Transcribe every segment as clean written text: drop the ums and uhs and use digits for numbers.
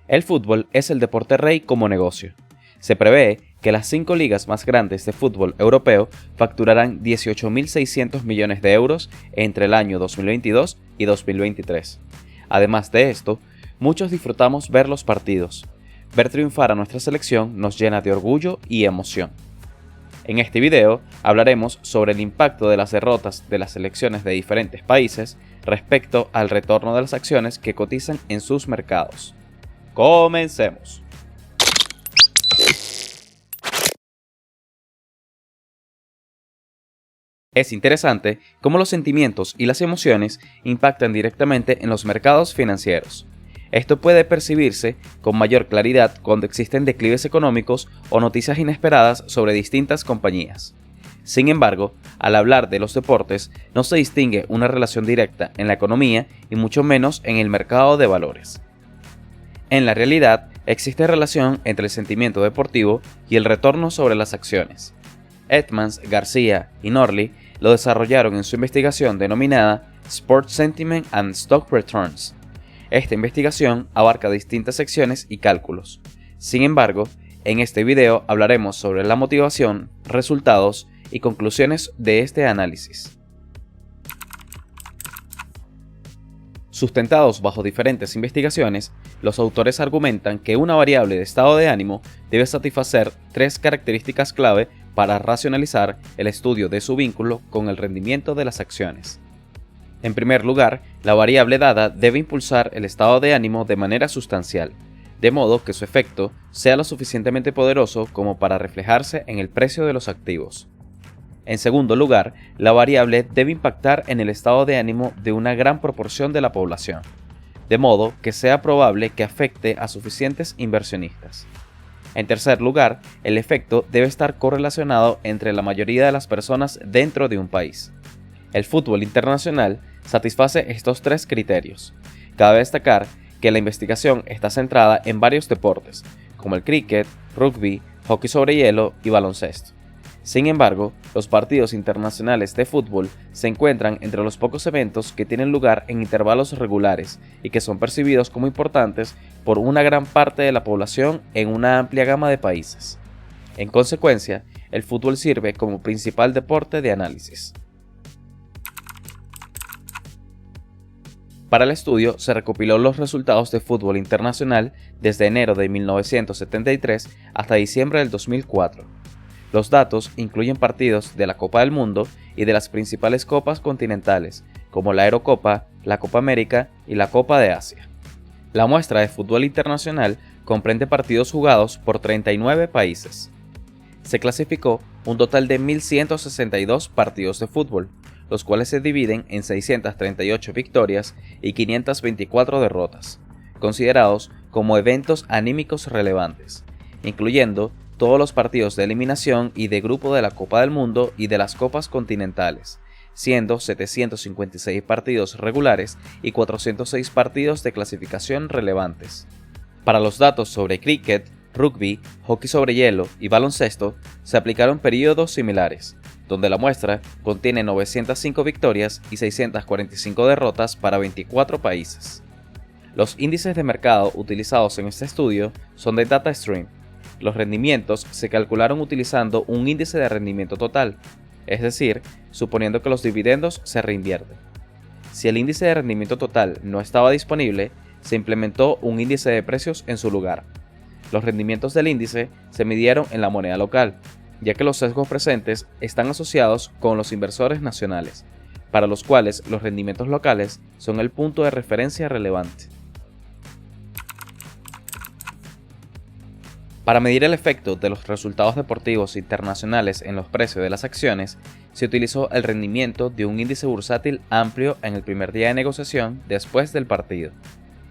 El fútbol es el deporte rey como negocio. Se prevé que las 5 ligas más grandes de fútbol europeo facturarán 18.600 millones de euros entre el año 2022 y 2023. Además de esto, muchos disfrutamos ver los partidos. Ver triunfar a nuestra selección nos llena de orgullo y emoción. En este video hablaremos sobre el impacto de las derrotas de las selecciones de diferentes países respecto al retorno de las acciones que cotizan en sus mercados. ¡Comencemos! Es interesante cómo los sentimientos y las emociones impactan directamente en los mercados financieros. Esto puede percibirse con mayor claridad cuando existen declives económicos o noticias inesperadas sobre distintas compañías. Sin embargo, al hablar de los deportes, no se distingue una relación directa en la economía y mucho menos en el mercado de valores. En la realidad, existe relación entre el sentimiento deportivo y el retorno sobre las acciones. Edmonds, García y Norley lo desarrollaron en su investigación denominada Sport Sentiment and Stock Returns. Esta investigación abarca distintas secciones y cálculos. Sin embargo, en este video hablaremos sobre la motivación, resultados y conclusiones de este análisis. Sustentados bajo diferentes investigaciones, los autores argumentan que una variable de estado de ánimo debe satisfacer 3 características clave para racionalizar el estudio de su vínculo con el rendimiento de las acciones. En primer lugar, la variable dada debe impulsar el estado de ánimo de manera sustancial, de modo que su efecto sea lo suficientemente poderoso como para reflejarse en el precio de los activos. En segundo lugar, la variable debe impactar en el estado de ánimo de una gran proporción de la población, de modo que sea probable que afecte a suficientes inversionistas. En tercer lugar, el efecto debe estar correlacionado entre la mayoría de las personas dentro de un país. El fútbol internacional satisface estos 3 criterios. Cabe destacar que la investigación está centrada en varios deportes, como el cricket, rugby, hockey sobre hielo y baloncesto. Sin embargo, los partidos internacionales de fútbol se encuentran entre los pocos eventos que tienen lugar en intervalos regulares y que son percibidos como importantes por una gran parte de la población en una amplia gama de países. En consecuencia, el fútbol sirve como principal deporte de análisis. Para el estudio se recopiló los resultados de fútbol internacional desde enero de 1973 hasta diciembre del 2004. Los datos incluyen partidos de la Copa del Mundo y de las principales copas continentales, como la Eurocopa, la Copa América y la Copa de Asia. La muestra de fútbol internacional comprende partidos jugados por 39 países. Se clasificó un total de 1.162 partidos de fútbol, los cuales se dividen en 638 victorias y 524 derrotas, considerados como eventos anímicos relevantes, incluyendo todos los partidos de eliminación y de grupo de la Copa del Mundo y de las Copas continentales, siendo 756 partidos regulares y 406 partidos de clasificación relevantes. Para los datos sobre cricket, rugby, hockey sobre hielo y baloncesto, se aplicaron periodos similares, donde la muestra contiene 905 victorias y 645 derrotas para 24 países. Los índices de mercado utilizados en este estudio son de DataStream. Los rendimientos se calcularon utilizando un índice de rendimiento total, es decir, suponiendo que los dividendos se reinvierten. Si el índice de rendimiento total no estaba disponible, se implementó un índice de precios en su lugar. Los rendimientos del índice se midieron en la moneda local, ya que los sesgos presentes están asociados con los inversores nacionales, para los cuales los rendimientos locales son el punto de referencia relevante. Para medir el efecto de los resultados deportivos internacionales en los precios de las acciones, se utilizó el rendimiento de un índice bursátil amplio en el primer día de negociación después del partido.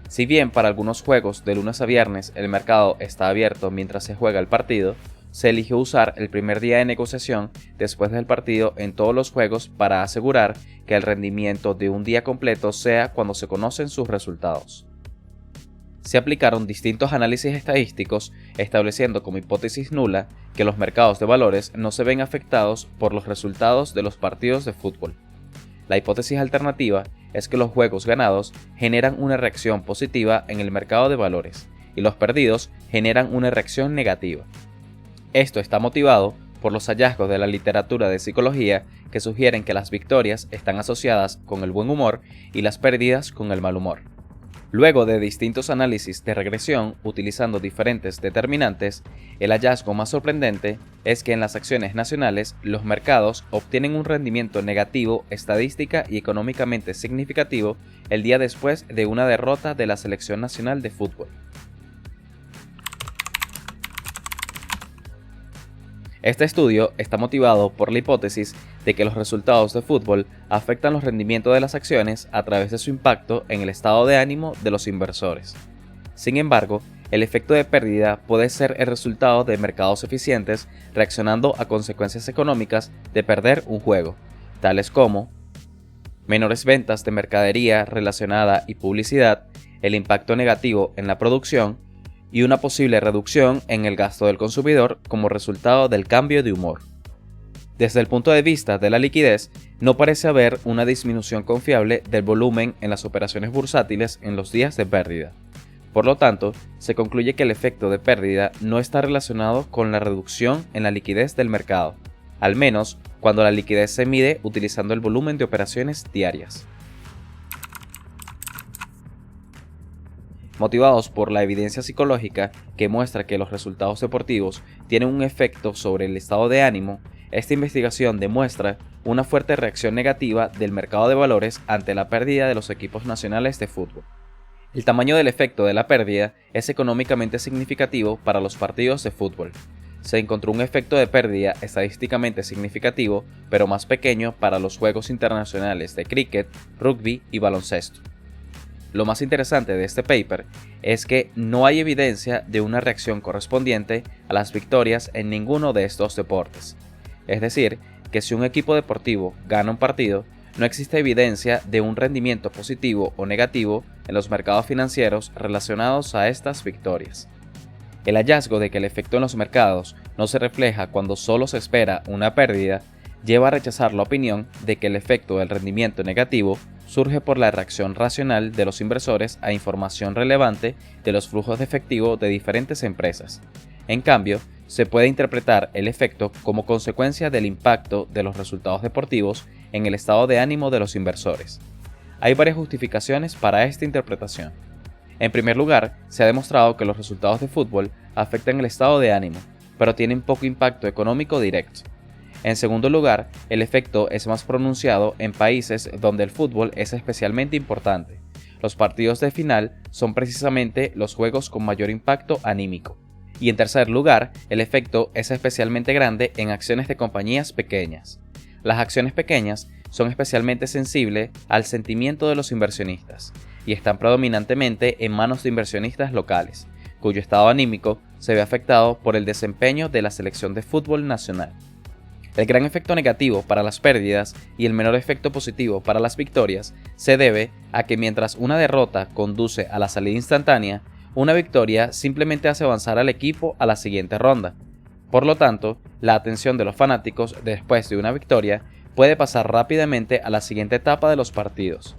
Si bien para algunos juegos de lunes a viernes el mercado está abierto mientras se juega el partido, se eligió usar el primer día de negociación después del partido en todos los juegos para asegurar que el rendimiento de un día completo sea cuando se conocen sus resultados. Se aplicaron distintos análisis estadísticos, estableciendo como hipótesis nula que los mercados de valores no se ven afectados por los resultados de los partidos de fútbol. La hipótesis alternativa es que los juegos ganados generan una reacción positiva en el mercado de valores y los perdidos generan una reacción negativa. Esto está motivado por los hallazgos de la literatura de psicología que sugieren que las victorias están asociadas con el buen humor y las pérdidas con el mal humor. Luego de distintos análisis de regresión utilizando diferentes determinantes, el hallazgo más sorprendente es que en las acciones nacionales los mercados obtienen un rendimiento negativo estadística y económicamente significativo el día después de una derrota de la Selección Nacional de Fútbol. Este estudio está motivado por la hipótesis de que los resultados de fútbol afectan los rendimientos de las acciones a través de su impacto en el estado de ánimo de los inversores. Sin embargo, el efecto de pérdida puede ser el resultado de mercados eficientes reaccionando a consecuencias económicas de perder un juego, tales como menores ventas de mercadería relacionada y publicidad, el impacto negativo en la producción, y una posible reducción en el gasto del consumidor como resultado del cambio de humor. Desde el punto de vista de la liquidez, no parece haber una disminución confiable del volumen en las operaciones bursátiles en los días de pérdida. Por lo tanto, se concluye que el efecto de pérdida no está relacionado con la reducción en la liquidez del mercado, al menos cuando la liquidez se mide utilizando el volumen de operaciones diarias. Motivados por la evidencia psicológica que muestra que los resultados deportivos tienen un efecto sobre el estado de ánimo, esta investigación demuestra una fuerte reacción negativa del mercado de valores ante la pérdida de los equipos nacionales de fútbol. El tamaño del efecto de la pérdida es económicamente significativo para los partidos de fútbol. Se encontró un efecto de pérdida estadísticamente significativo, pero más pequeño para los juegos internacionales de cricket, rugby y baloncesto. Lo más interesante de este paper es que no hay evidencia de una reacción correspondiente a las victorias en ninguno de estos deportes. Es decir, que si un equipo deportivo gana un partido, no existe evidencia de un rendimiento positivo o negativo en los mercados financieros relacionados a estas victorias. El hallazgo de que el efecto en los mercados no se refleja cuando solo se espera una pérdida lleva a rechazar la opinión de que el efecto del rendimiento negativo surge por la reacción racional de los inversores a información relevante de los flujos de efectivo de diferentes empresas. En cambio, se puede interpretar el efecto como consecuencia del impacto de los resultados deportivos en el estado de ánimo de los inversores. Hay varias justificaciones para esta interpretación. En primer lugar, se ha demostrado que los resultados de fútbol afectan el estado de ánimo, pero tienen poco impacto económico directo. En segundo lugar, el efecto es más pronunciado en países donde el fútbol es especialmente importante. Los partidos de final son precisamente los juegos con mayor impacto anímico. Y en tercer lugar, el efecto es especialmente grande en acciones de compañías pequeñas. Las acciones pequeñas son especialmente sensibles al sentimiento de los inversionistas y están predominantemente en manos de inversionistas locales, cuyo estado anímico se ve afectado por el desempeño de la selección de fútbol nacional. El gran efecto negativo para las pérdidas y el menor efecto positivo para las victorias se debe a que mientras una derrota conduce a la salida instantánea, una victoria simplemente hace avanzar al equipo a la siguiente ronda. Por lo tanto, la atención de los fanáticos después de una victoria puede pasar rápidamente a la siguiente etapa de los partidos.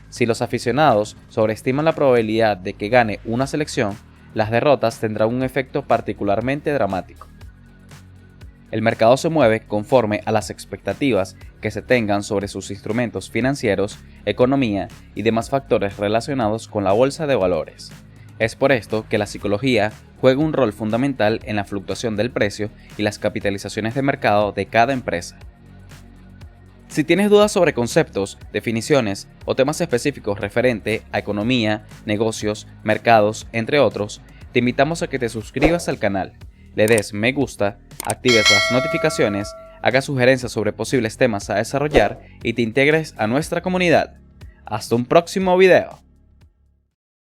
Si los aficionados sobreestiman la probabilidad de que gane una selección, las derrotas tendrán un efecto particularmente dramático. El mercado se mueve conforme a las expectativas que se tengan sobre sus instrumentos financieros, economía y demás factores relacionados con la bolsa de valores. Es por esto que la psicología juega un rol fundamental en la fluctuación del precio y las capitalizaciones de mercado de cada empresa. Si tienes dudas sobre conceptos, definiciones o temas específicos referente a economía, negocios, mercados, entre otros, te invitamos a que te suscribas al canal, le des me gusta, actives las notificaciones, hagas sugerencias sobre posibles temas a desarrollar y te integres a nuestra comunidad. Hasta un próximo video.